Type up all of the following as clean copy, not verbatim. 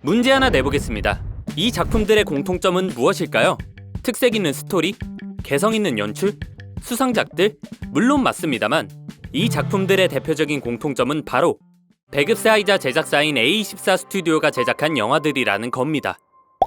문제 하나 내보겠습니다. 이 작품들의 공통점은 무엇일까요? 특색 있는 스토리? 개성 있는 연출? 수상작들? 물론 맞습니다만 이 작품들의 대표적인 공통점은 바로 배급사이자 제작사인 A24 스튜디오가 제작한 영화들이라는 겁니다.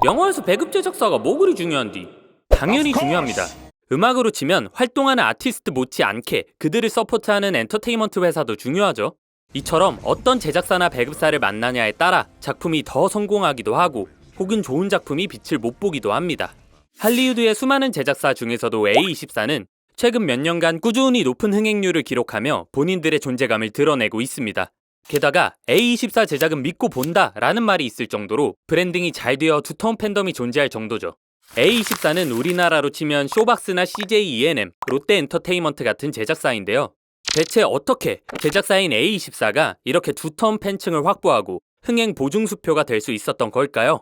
영화에서 배급 제작사가 뭐 그리 중요한디? 당연히 중요합니다. 음악으로 치면 활동하는 아티스트 못지않게 그들을 서포트하는 엔터테인먼트 회사도 중요하죠. 이처럼 어떤 제작사나 배급사를 만나냐에 따라 작품이 더 성공하기도 하고 혹은 좋은 작품이 빛을 못 보기도 합니다. 할리우드의 수많은 제작사 중에서도 A24는 최근 몇 년간 꾸준히 높은 흥행률을 기록하며 본인들의 존재감을 드러내고 있습니다. 게다가 A24 제작은 믿고 본다 라는 말이 있을 정도로 브랜딩이 잘 되어 두터운 팬덤이 존재할 정도죠. A24는 우리나라로 치면 쇼박스나 CJ ENM, 롯데엔터테인먼트 같은 제작사인데요. 대체 어떻게 제작사인 A24가 이렇게 두터운 팬층을 확보하고 흥행 보증수표가 될 수 있었던 걸까요?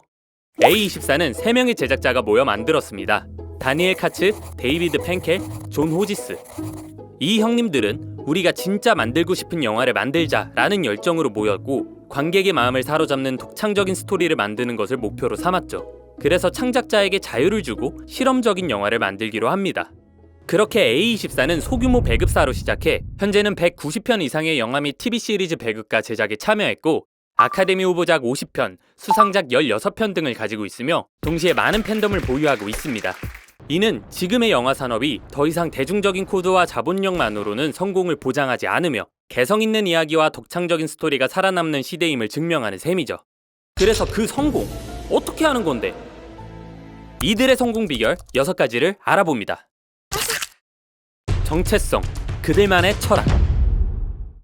A24는 3명의 제작자가 모여 만들었습니다. 다니엘 카츠, 데이비드 펜켈, 존 호지스. 이 형님들은 우리가 진짜 만들고 싶은 영화를 만들자라는 열정으로 모였고 관객의 마음을 사로잡는 독창적인 스토리를 만드는 것을 목표로 삼았죠. 그래서 창작자에게 자유를 주고 실험적인 영화를 만들기로 합니다. 그렇게 A24는 소규모 배급사로 시작해 현재는 190편 이상의 영화 및 TV 시리즈 배급과 제작에 참여했고 아카데미 후보작 50편, 수상작 16편 등을 가지고 있으며 동시에 많은 팬덤을 보유하고 있습니다. 이는 지금의 영화 산업이 더 이상 대중적인 코드와 자본력만으로는 성공을 보장하지 않으며 개성 있는 이야기와 독창적인 스토리가 살아남는 시대임을 증명하는 셈이죠. 그래서 그 성공, 어떻게 하는 건데? 이들의 성공 비결 6가지를 알아봅니다. 정체성, 그들만의 철학.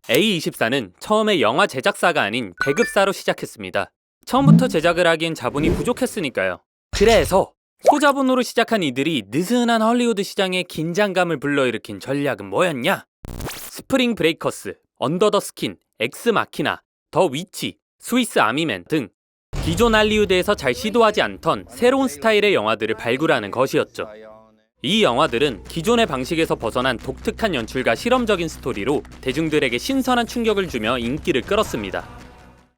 A24는 처음에 영화 제작사가 아닌 배급사로 시작했습니다. 처음부터 제작을 하기엔 자본이 부족했으니까요. 그래서 소자본으로 시작한 이들이 느슨한 헐리우드 시장에 긴장감을 불러일으킨 전략은 뭐였냐? 스프링 브레이커스, 언더 더 스킨, 엑스 마키나, 더 위치, 스위스 아미맨 등 기존 할리우드에서 잘 시도하지 않던 새로운 스타일의 영화들을 발굴하는 것이었죠. 이 영화들은 기존의 방식에서 벗어난 독특한 연출과 실험적인 스토리로 대중들에게 신선한 충격을 주며 인기를 끌었습니다.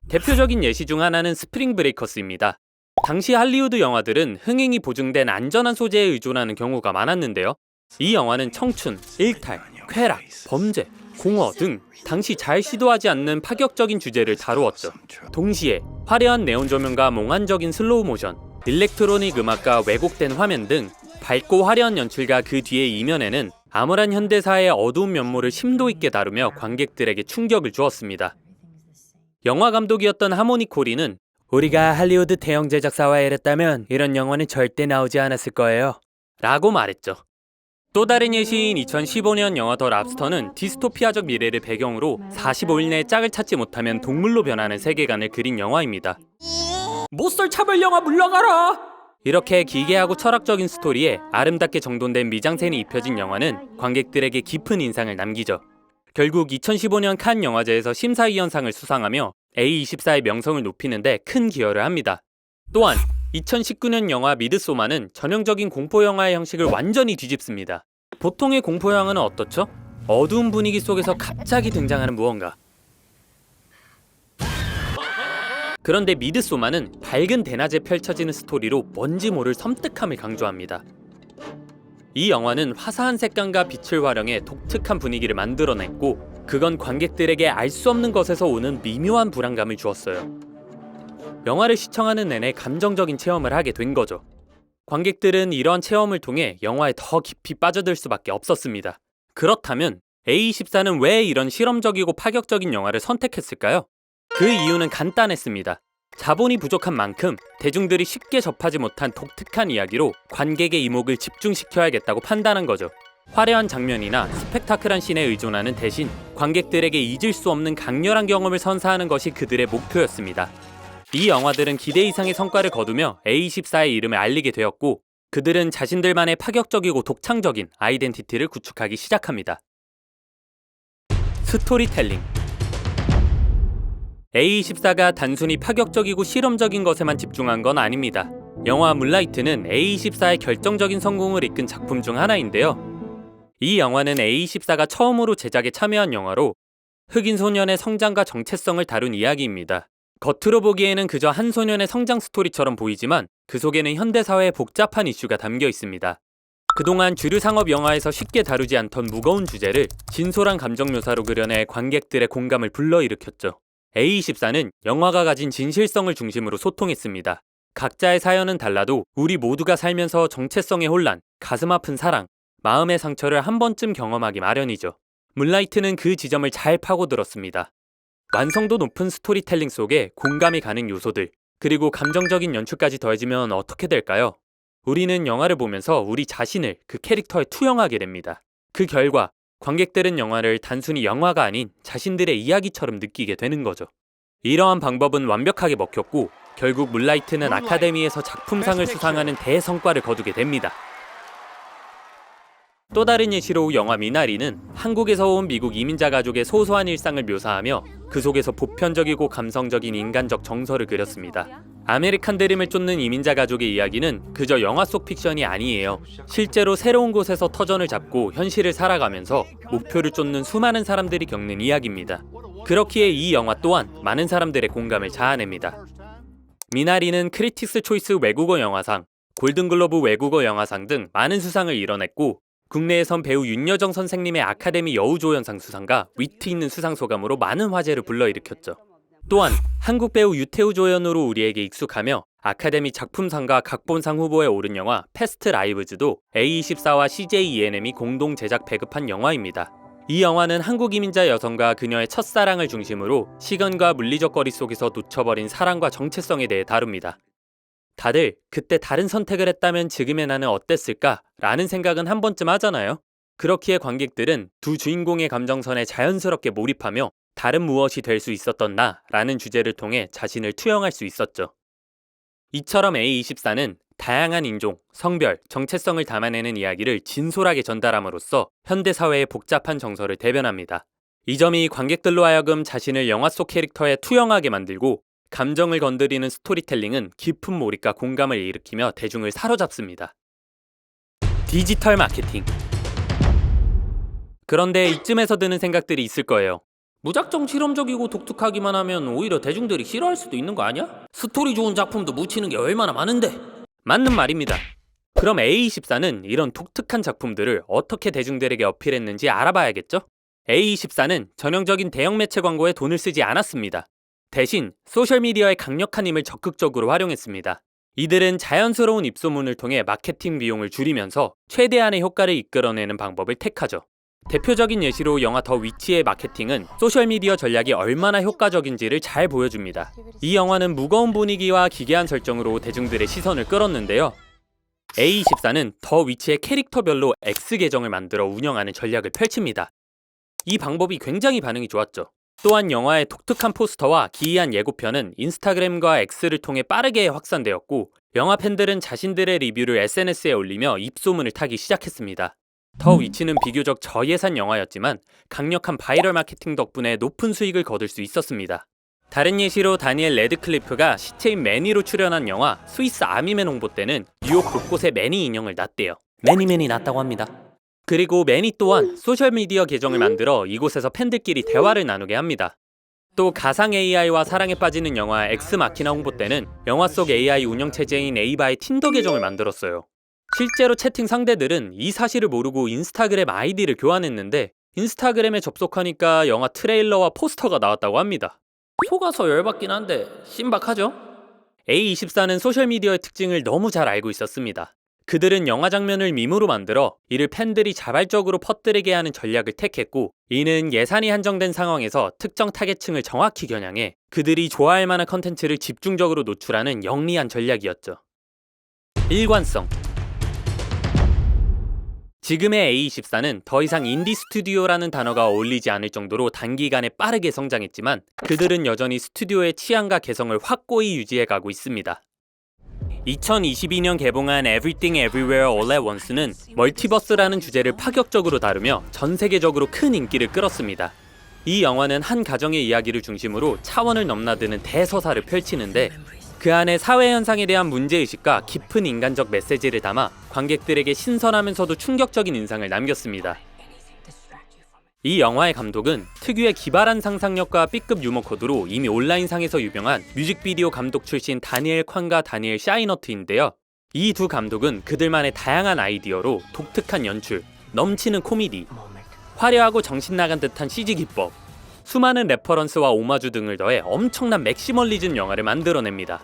대표적인 예시 중 하나는 스프링 브레이커스입니다. 당시 할리우드 영화들은 흥행이 보증된 안전한 소재에 의존하는 경우가 많았는데요. 이 영화는 청춘, 일탈, 쾌락, 범죄, 공허 등 당시 잘 시도하지 않는 파격적인 주제를 다루었죠. 동시에 화려한 네온 조명과 몽환적인 슬로우 모션, 일렉트로닉 음악과 왜곡된 화면 등 밝고 화려한 연출과 그 뒤의 이면에는 암울한 현대사의 어두운 면모를 심도 있게 다루며 관객들에게 충격을 주었습니다. 영화 감독이었던 하모니 코리는 우리가 할리우드 대형 제작사와 일했다면 이런 영화는 절대 나오지 않았을 거예요 라고 말했죠. 또 다른 예시인 2015년 영화 더 랍스터는 디스토피아적 미래를 배경으로 45일 내에 짝을 찾지 못하면 동물로 변하는 세계관을 그린 영화입니다. 못쏠 차별 영화 물러가라! 이렇게 기괴하고 철학적인 스토리에 아름답게 정돈된 미장센이 입혀진 영화는 관객들에게 깊은 인상을 남기죠. 결국 2015년 칸 영화제에서 심사위원상을 수상하며 A24의 명성을 높이는 데 큰 기여를 합니다. 또한 2019년 영화 미드소마는 전형적인 공포영화의 형식을 완전히 뒤집습니다. 보통의 공포영화는 어떻죠? 어두운 분위기 속에서 갑자기 등장하는 무언가. 그런데 미드소마는 밝은 대낮에 펼쳐지는 스토리로 뭔지 모를 섬뜩함을 강조합니다. 이 영화는 화사한 색감과 빛을 활용해 독특한 분위기를 만들어냈고 그건 관객들에게 알 수 없는 것에서 오는 미묘한 불안감을 주었어요. 영화를 시청하는 내내 감정적인 체험을 하게 된 거죠. 관객들은 이러한 체험을 통해 영화에 더 깊이 빠져들 수밖에 없었습니다. 그렇다면 A24는 왜 이런 실험적이고 파격적인 영화를 선택했을까요? 그 이유는 간단했습니다. 자본이 부족한 만큼 대중들이 쉽게 접하지 못한 독특한 이야기로 관객의 이목을 집중시켜야겠다고 판단한 거죠. 화려한 장면이나 스펙타클한 씬에 의존하는 대신 관객들에게 잊을 수 없는 강렬한 경험을 선사하는 것이 그들의 목표였습니다. 이 영화들은 기대 이상의 성과를 거두며 A24의 이름을 알리게 되었고 그들은 자신들만의 파격적이고 독창적인 아이덴티티를 구축하기 시작합니다. 스토리텔링. A24가 단순히 파격적이고 실험적인 것에만 집중한 건 아닙니다. 영화 문라이트는 A24의 결정적인 성공을 이끈 작품 중 하나인데요. 이 영화는 A24가 처음으로 제작에 참여한 영화로 흑인 소년의 성장과 정체성을 다룬 이야기입니다. 겉으로 보기에는 그저 한 소년의 성장 스토리처럼 보이지만 그 속에는 현대사회의 복잡한 이슈가 담겨 있습니다. 그동안 주류 상업 영화에서 쉽게 다루지 않던 무거운 주제를 진솔한 감정 묘사로 그려내 관객들의 공감을 불러일으켰죠. A24는 영화가 가진 진실성을 중심으로 소통했습니다. 각자의 사연은 달라도 우리 모두가 살면서 정체성의 혼란, 가슴 아픈 사랑, 마음의 상처를 한 번쯤 경험하기 마련이죠. 문라이트는 그 지점을 잘 파고들었습니다. 완성도 높은 스토리텔링 속에 공감이 가는 요소들, 그리고 감정적인 연출까지 더해지면 어떻게 될까요? 우리는 영화를 보면서 우리 자신을 그 캐릭터에 투영하게 됩니다. 그 결과 관객들은 영화를 단순히 영화가 아닌 자신들의 이야기처럼 느끼게 되는 거죠. 이러한 방법은 완벽하게 먹혔고 결국 문라이트는 아카데미에서 작품상을 수상하는 대성과를 거두게 됩니다. 또 다른 예시로 영화 미나리는 한국에서 온 미국 이민자 가족의 소소한 일상을 묘사하며 그 속에서 보편적이고 감성적인 인간적 정서를 그렸습니다. 아메리칸 드림을 쫓는 이민자 가족의 이야기는 그저 영화 속 픽션이 아니에요. 실제로 새로운 곳에서 터전을 잡고 현실을 살아가면서 목표를 쫓는 수많은 사람들이 겪는 이야기입니다. 그렇기에 이 영화 또한 많은 사람들의 공감을 자아냅니다. 미나리는 크리틱스 초이스 외국어 영화상, 골든글로브 외국어 영화상 등 많은 수상을 이뤄냈고 국내에선 배우 윤여정 선생님의 아카데미 여우조연상 수상과 위트 있는 수상 소감으로 많은 화제를 불러일으켰죠. 또한 한국 배우 유태우 조연으로 우리에게 익숙하며 아카데미 작품상과 각본상 후보에 오른 영화 패스트 라이브즈도 A24와 CJ ENM이 공동 제작 배급한 영화입니다. 이 영화는 한국 이민자 여성과 그녀의 첫사랑을 중심으로 시간과 물리적 거리 속에서 놓쳐버린 사랑과 정체성에 대해 다룹니다. 다들 그때 다른 선택을 했다면 지금의 나는 어땠을까? 라는 생각은 한 번쯤 하잖아요. 그렇기에 관객들은 두 주인공의 감정선에 자연스럽게 몰입하며 다른 무엇이 될 수 있었던 나? 라는 주제를 통해 자신을 투영할 수 있었죠. 이처럼 A24는 다양한 인종, 성별, 정체성을 담아내는 이야기를 진솔하게 전달함으로써 현대사회의 복잡한 정서를 대변합니다. 이 점이 관객들로 하여금 자신을 영화 속 캐릭터에 투영하게 만들고 감정을 건드리는 스토리텔링은 깊은 몰입과 공감을 일으키며 대중을 사로잡습니다. 디지털 마케팅. 그런데 이쯤에서 드는 생각들이 있을 거예요. 무작정 실험적이고 독특하기만 하면 오히려 대중들이 싫어할 수도 있는 거 아니야? 스토리 좋은 작품도 묻히는 게 얼마나 많은데. 맞는 말입니다. 그럼 A24는 이런 독특한 작품들을 어떻게 대중들에게 어필했는지 알아봐야겠죠? A24는 전형적인 대형 매체 광고에 돈을 쓰지 않았습니다. 대신 소셜미디어의 강력한 힘을 적극적으로 활용했습니다. 이들은 자연스러운 입소문을 통해 마케팅 비용을 줄이면서 최대한의 효과를 이끌어내는 방법을 택하죠. 대표적인 예시로 영화 더 위치의 마케팅은 소셜미디어 전략이 얼마나 효과적인지를 잘 보여줍니다. 이 영화는 무거운 분위기와 기괴한 설정으로 대중들의 시선을 끌었는데요. A24는 더 위치의 캐릭터별로 X 계정을 만들어 운영하는 전략을 펼칩니다. 이 방법이 굉장히 반응이 좋았죠. 또한 영화의 독특한 포스터와 기이한 예고편은 인스타그램과 X를 통해 빠르게 확산되었고 영화 팬들은 자신들의 리뷰를 SNS에 올리며 입소문을 타기 시작했습니다. 더 위치는 비교적 저예산 영화였지만 강력한 바이럴 마케팅 덕분에 높은 수익을 거둘 수 있었습니다. 다른 예시로 다니엘 레드클리프가 시체인 매니로 출연한 영화 스위스 아미맨 홍보 때는 뉴욕 곳곳에 매니 인형을 놨대요. 매니맨이 놨다고 합니다. 그리고 매니 또한 소셜미디어 계정을 만들어 이곳에서 팬들끼리 대화를 나누게 합니다. 또 가상 AI와 사랑에 빠지는 영화 엑스마키나 홍보 때는 영화 속 AI 운영체제인 에이바의 틴더 계정을 만들었어요. 실제로 채팅 상대들은 이 사실을 모르고 인스타그램 아이디를 교환했는데 인스타그램에 접속하니까 영화 트레일러와 포스터가 나왔다고 합니다. 속아서 열받긴 한데 신박하죠? A24는 소셜미디어의 특징을 너무 잘 알고 있었습니다. 그들은 영화 장면을 밈으로 만들어 이를 팬들이 자발적으로 퍼뜨리게 하는 전략을 택했고 이는 예산이 한정된 상황에서 특정 타겟층을 정확히 겨냥해 그들이 좋아할 만한 컨텐츠를 집중적으로 노출하는 영리한 전략이었죠. 일관성. 지금의 A24는 더 이상 인디 스튜디오라는 단어가 어울리지 않을 정도로 단기간에 빠르게 성장했지만 그들은 여전히 스튜디오의 취향과 개성을 확고히 유지해가고 있습니다. 2022년 개봉한 Everything Everywhere All at Once는 멀티버스라는 주제를 파격적으로 다루며 전 세계적으로 큰 인기를 끌었습니다. 이 영화는 한 가정의 이야기를 중심으로 차원을 넘나드는 대서사를 펼치는데 그 안에 사회 현상에 대한 문제의식과 깊은 인간적 메시지를 담아 관객들에게 신선하면서도 충격적인 인상을 남겼습니다. 이 영화의 감독은 특유의 기발한 상상력과 B급 유머 코드로 이미 온라인상에서 유명한 뮤직비디오 감독 출신 다니엘 콴과 다니엘 샤이너트인데요. 이 두 감독은 그들만의 다양한 아이디어로 독특한 연출, 넘치는 코미디, 화려하고 정신나간 듯한 CG 기법, 수많은 레퍼런스와 오마주 등을 더해 엄청난 맥시멀리즘 영화를 만들어냅니다.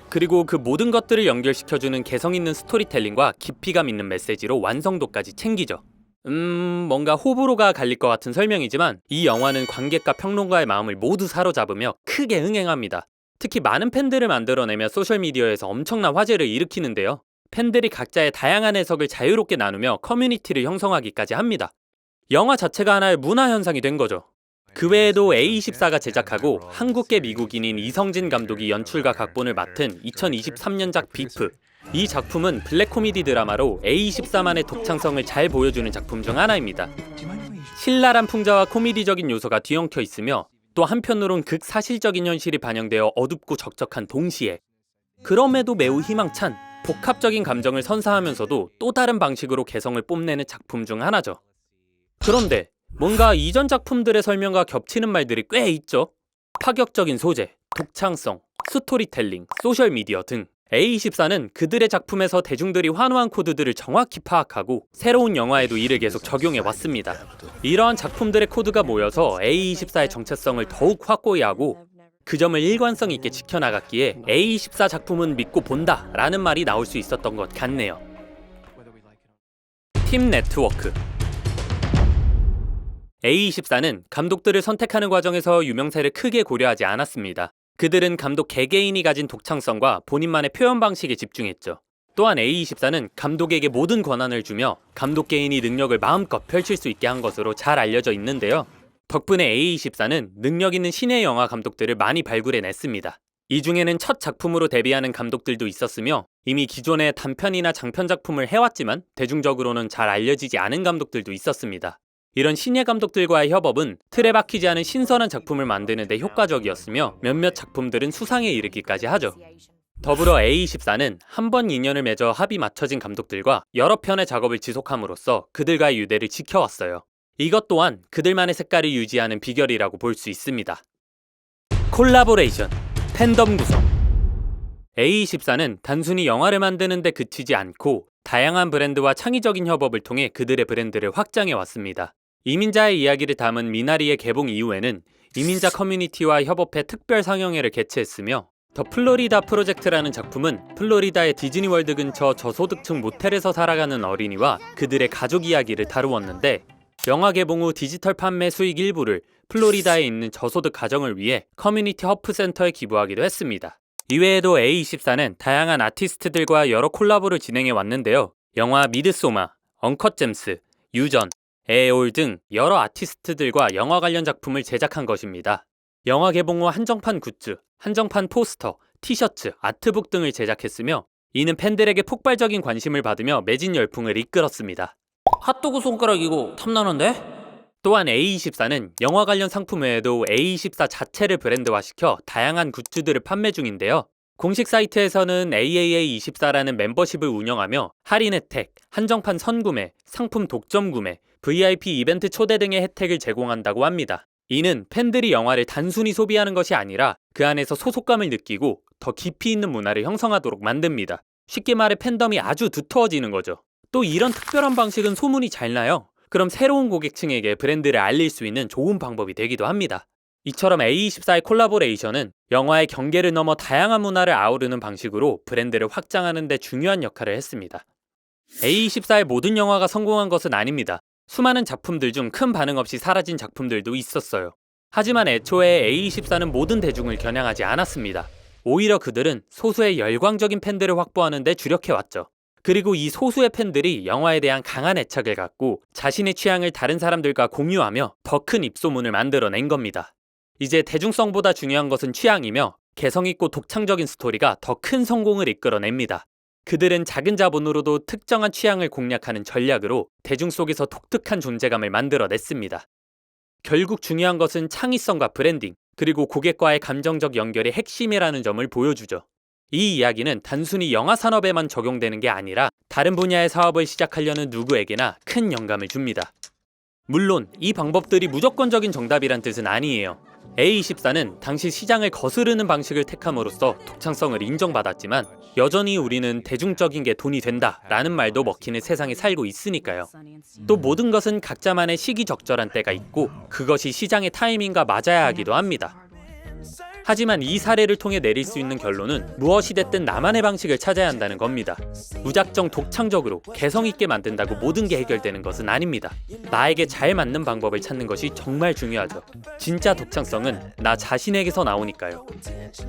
그리고 그 모든 것들을 연결시켜주는 개성있는 스토리텔링과 깊이감 있는 메시지로 완성도까지 챙기죠. 뭔가 호불호가 갈릴 것 같은 설명이지만 이 영화는 관객과 평론가의 마음을 모두 사로잡으며 크게 흥행합니다. 특히 많은 팬들을 만들어내며 소셜미디어에서 엄청난 화제를 일으키는데요. 팬들이 각자의 다양한 해석을 자유롭게 나누며 커뮤니티를 형성하기까지 합니다. 영화 자체가 하나의 문화현상이 된 거죠. 그 외에도 A24가 제작하고 한국계 미국인인 이성진 감독이 연출과 각본을 맡은 2023년작 비프. 이 작품은 블랙 코미디 드라마로 A24만의 독창성을 잘 보여주는 작품 중 하나입니다. 신랄한 풍자와 코미디적인 요소가 뒤엉켜 있으며 또 한편으론 극사실적인 현실이 반영되어 어둡고 적적한 동시에 그럼에도 매우 희망찬 복합적인 감정을 선사하면서도 또 다른 방식으로 개성을 뽐내는 작품 중 하나죠. 그런데 뭔가 이전 작품들의 설명과 겹치는 말들이 꽤 있죠. 파격적인 소재, 독창성, 스토리텔링, 소셜미디어 등 A24는 그들의 작품에서 대중들이 환호한 코드들을 정확히 파악하고 새로운 영화에도 이를 계속 적용해 왔습니다. 이러한 작품들의 코드가 모여서 A24의 정체성을 더욱 확고히 하고 그 점을 일관성 있게 지켜나갔기에 A24 작품은 믿고 본다 라는 말이 나올 수 있었던 것 같네요. 팀 네트워크. A24는 감독들을 선택하는 과정에서 유명세를 크게 고려하지 않았습니다. 그들은 감독 개개인이 가진 독창성과 본인만의 표현 방식에 집중했죠. 또한 A24는 감독에게 모든 권한을 주며 감독 개인이 능력을 마음껏 펼칠 수 있게 한 것으로 잘 알려져 있는데요. 덕분에 A24는 능력 있는 신예 영화 감독들을 많이 발굴해냈습니다. 이 중에는 첫 작품으로 데뷔하는 감독들도 있었으며 이미 기존의 단편이나 장편 작품을 해왔지만 대중적으로는 잘 알려지지 않은 감독들도 있었습니다. 이런 신예 감독들과의 협업은 틀에 박히지 않은 신선한 작품을 만드는 데 효과적이었으며 몇몇 작품들은 수상에 이르기까지 하죠. 더불어 A24는 한 번 인연을 맺어 합이 맞춰진 감독들과 여러 편의 작업을 지속함으로써 그들과의 유대를 지켜왔어요. 이것 또한 그들만의 색깔을 유지하는 비결이라고 볼 수 있습니다. 콜라보레이션, 팬덤 구성. A24는 단순히 영화를 만드는 데 그치지 않고 다양한 브랜드와 창의적인 협업을 통해 그들의 브랜드를 확장해 왔습니다. 이민자의 이야기를 담은 미나리의 개봉 이후에는 이민자 커뮤니티와 협업해 특별 상영회를 개최했으며 더 플로리다 프로젝트라는 작품은 플로리다의 디즈니월드 근처 저소득층 모텔에서 살아가는 어린이와 그들의 가족 이야기를 다루었는데 영화 개봉 후 디지털 판매 수익 일부를 플로리다에 있는 저소득 가정을 위해 커뮤니티 허프 센터에 기부하기도 했습니다. 이외에도 A24는 다양한 아티스트들과 여러 콜라보를 진행해 왔는데요. 영화 미드소마, 언컷 잼스, 유전, 에올 등 여러 아티스트들과 영화 관련 작품을 제작한 것입니다. 영화 개봉 후 한정판 굿즈, 한정판 포스터, 티셔츠, 아트북 등을 제작했으며 이는 팬들에게 폭발적인 관심을 받으며 매진 열풍을 이끌었습니다. 핫도그 손가락 이거 탐나는데? 또한 A24는 영화 관련 상품 외에도 A24 자체를 브랜드화시켜 다양한 굿즈들을 판매 중인데요. 공식 사이트에서는 AAA24라는 멤버십을 운영하며 할인 혜택, 한정판 선구매, 상품 독점 구매, VIP 이벤트 초대 등의 혜택을 제공한다고 합니다. 이는 팬들이 영화를 단순히 소비하는 것이 아니라 그 안에서 소속감을 느끼고 더 깊이 있는 문화를 형성하도록 만듭니다. 쉽게 말해 팬덤이 아주 두터워지는 거죠. 또 이런 특별한 방식은 소문이 잘 나요. 그럼 새로운 고객층에게 브랜드를 알릴 수 있는 좋은 방법이 되기도 합니다. 이처럼 A24의 콜라보레이션은 영화의 경계를 넘어 다양한 문화를 아우르는 방식으로 브랜드를 확장하는 데 중요한 역할을 했습니다. A24의 모든 영화가 성공한 것은 아닙니다. 수많은 작품들 중 큰 반응 없이 사라진 작품들도 있었어요. 하지만 애초에 A24는 모든 대중을 겨냥하지 않았습니다. 오히려 그들은 소수의 열광적인 팬들을 확보하는 데 주력해왔죠. 그리고 이 소수의 팬들이 영화에 대한 강한 애착을 갖고 자신의 취향을 다른 사람들과 공유하며 더 큰 입소문을 만들어낸 겁니다. 이제 대중성보다 중요한 것은 취향이며 개성있고 독창적인 스토리가 더 큰 성공을 이끌어냅니다. 그들은 작은 자본으로도 특정한 취향을 공략하는 전략으로 대중 속에서 독특한 존재감을 만들어냈습니다. 결국 중요한 것은 창의성과 브랜딩, 그리고 고객과의 감정적 연결이 핵심이라는 점을 보여주죠. 이 이야기는 단순히 영화 산업에만 적용되는 게 아니라 다른 분야의 사업을 시작하려는 누구에게나 큰 영감을 줍니다. 물론 이 방법들이 무조건적인 정답이란 뜻은 아니에요. A24는 당시 시장을 거스르는 방식을 택함으로써 독창성을 인정받았지만 여전히 우리는 대중적인 게 돈이 된다 라는 말도 먹히는 세상에 살고 있으니까요. 또 모든 것은 각자만의 시기적절한 때가 있고 그것이 시장의 타이밍과 맞아야 하기도 합니다. 하지만 이 사례를 통해 내릴 수 있는 결론은 무엇이 됐든 나만의 방식을 찾아야 한다는 겁니다. 무작정 독창적으로 개성 있게 만든다고 모든 게 해결되는 것은 아닙니다. 나에게 잘 맞는 방법을 찾는 것이 정말 중요하죠. 진짜 독창성은 나 자신에게서 나오니까요.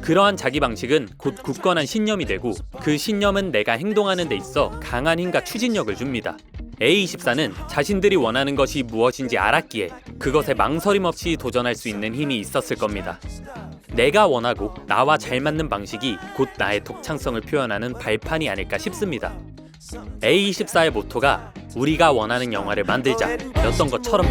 그러한 자기 방식은 곧 굳건한 신념이 되고 그 신념은 내가 행동하는 데 있어 강한 힘과 추진력을 줍니다. A24는 자신들이 원하는 것이 무엇인지 알았기에 그것에 망설임 없이 도전할 수 있는 힘이 있었을 겁니다. 내가 원하고 나와 잘 맞는 방식이 곧 나의 독창성을 표현하는 발판이 아닐까 싶습니다. A24의 모토가 우리가 원하는 영화를 만들자 였던 것처럼요.